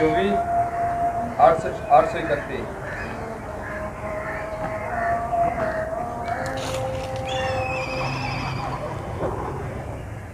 24/831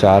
4